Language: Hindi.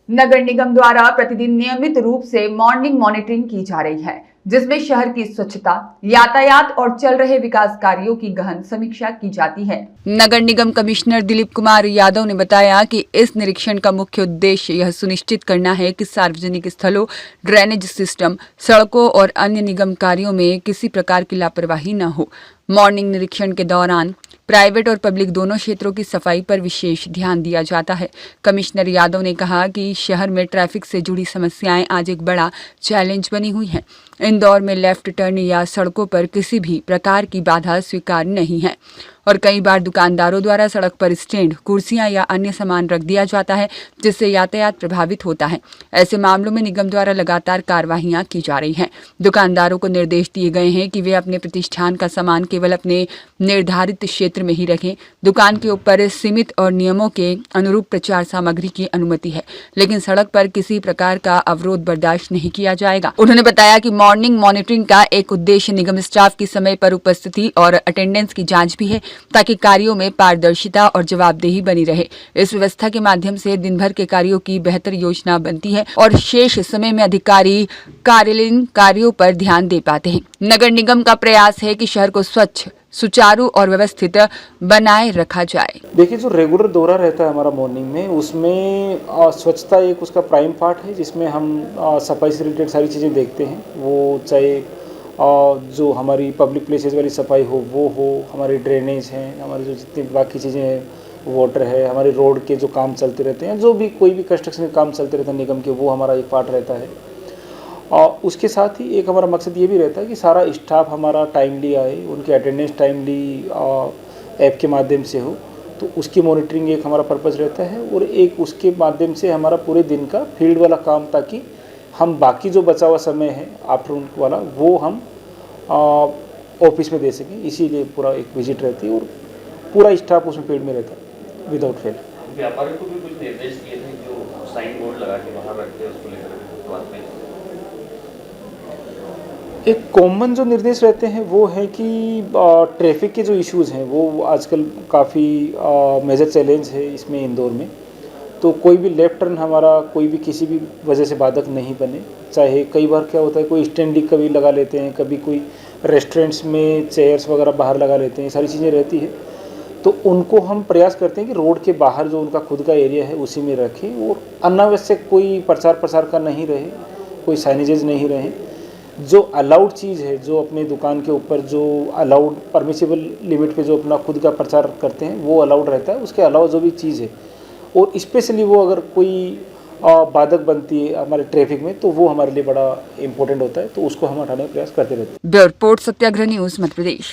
नगर निगम द्वारा प्रतिदिन नियमित रूप से मॉर्निंग मॉनिटरिंग की जा रही है, जिसमें शहर की स्वच्छता, यातायात और चल रहे विकास कार्यों की गहन समीक्षा की जाती है। नगर निगम कमिश्नर दिलीप कुमार यादव ने बताया कि इस निरीक्षण का मुख्य उद्देश्य यह सुनिश्चित करना है कि सार्वजनिक स्थलों, ड्रेनेज सिस्टम, सड़कों और अन्य निगम कार्यों में किसी प्रकार की लापरवाही न हो। मॉर्निंग निरीक्षण के दौरान प्राइवेट और पब्लिक दोनों क्षेत्रों की सफाई पर विशेष ध्यान दिया जाता है। कमिश्नर यादव ने कहा कि शहर में ट्रैफिक से जुड़ी समस्याएं आज एक बड़ा चैलेंज बनी हुई हैं। इंदौर में लेफ्ट टर्न या सड़कों पर किसी भी प्रकार की बाधा स्वीकार नहीं है और कई बार दुकानदारों द्वारा सड़क पर स्टैंड, कुर्सियां या अन्य सामान रख दिया जाता है, जिससे यातायात प्रभावित होता है। ऐसे मामलों में निगम द्वारा लगातार कार्रवाइयां की जा रही हैं। दुकानदारों को निर्देश दिए गए हैं कि वे अपने प्रतिष्ठान का सामान केवल अपने निर्धारित क्षेत्र में ही रखें। दुकान के ऊपर सीमित और नियमों के अनुरूप प्रचार सामग्री की अनुमति है, लेकिन सड़क पर किसी प्रकार का अवरोध बर्दाश्त नहीं किया जाएगा। उन्होंने बताया कि मॉर्निंग मॉनिटरिंग का एक उद्देश्य निगम स्टाफ की समय पर उपस्थिति और अटेंडेंस की जांच भी है, ताकि कार्यों में पारदर्शिता और जवाबदेही बनी रहे। इस व्यवस्था के माध्यम से दिन भर के कार्यों की बेहतर योजना बनती है और शेष समय में अधिकारी कार्यालयीन कार्यों पर ध्यान दे पाते हैं। नगर निगम का प्रयास है कि शहर को स्वच्छ, सुचारू और व्यवस्थित बनाए रखा जाए। देखिए, जो रेगुलर दौरा रहता है हमारा मॉर्निंग में, उसमें स्वच्छता एक उसका प्राइम पार्ट है, जिसमें हम सफाई से रिलेटेड सारी चीज़ें देखते हैं। वो चाहे जो हमारी पब्लिक प्लेसेस वाली सफाई हो, हमारी ड्रेनेज हैं, हमारी जो जितनी बाकी चीज़ें हैं, वाटर है, हमारे रोड के जो काम चलते रहते हैं, जो भी कोई भी कंस्ट्रक्शन के काम चलते रहते हैं निगम के, वो हमारा एक पार्ट रहता है। और उसके साथ ही एक हमारा मकसद ये भी रहता है कि सारा स्टाफ हमारा टाइमली आए, उनकी अटेंडेंस टाइमली ऐप के माध्यम से हो, तो उसकी मॉनिटरिंग एक हमारा पर्पज़ रहता है। और एक उसके माध्यम से हमारा पूरे दिन का फील्ड वाला काम, ताकि हम बाकी जो बचा हुआ समय है आफ्टरनून वाला, वो हम ऑफिस में दे सकें। इसीलिए पूरा एक विजिट रहती है और पूरा स्टाफ उसमें फील्ड में रहता है विदाउट फेल। व्यापारियों को भी कुछ निर्देश दिए थे जो साइन बोर्ड लगा के बाहर रखते हैं, उसको लेकर बात में एक कॉमन जो निर्देश रहते हैं वो है कि ट्रैफिक के जो इश्यूज़ हैं वो आजकल काफ़ी मेजर चैलेंज है इसमें इंदौर में। तो कोई भी लेफ्ट टर्न हमारा कोई भी किसी भी वजह से बाधक नहीं बने। चाहे कई बार क्या होता है, कोई स्टैंड कभी लगा लेते हैं, कभी कोई रेस्टोरेंट्स में चेयर्स वगैरह बाहर लगा लेते हैं, सारी चीज़ें रहती है। तो उनको हम प्रयास करते हैं कि रोड के बाहर जो उनका खुद का एरिया है उसी में रखें और अनावश्यक कोई प्रचार प्रसार का नहीं रहे, कोई साइनेजेज नहीं रहे। जो अलाउड चीज़ है, जो अपने दुकान के ऊपर जो अलाउड परमिसिबल लिमिट पे जो अपना खुद का प्रचार करते हैं वो अलाउड रहता है। उसके अलावा जो भी चीज़ है, और स्पेशली वो अगर कोई बाधक बनती है हमारे ट्रैफिक में, तो वो हमारे लिए बड़ा इंपॉर्टेंट होता है, तो उसको हम हटाने का प्रयास करते रहते हैं। ब्यूरो रिपोर्ट, सत्याग्रह न्यूज़, मध्य प्रदेश।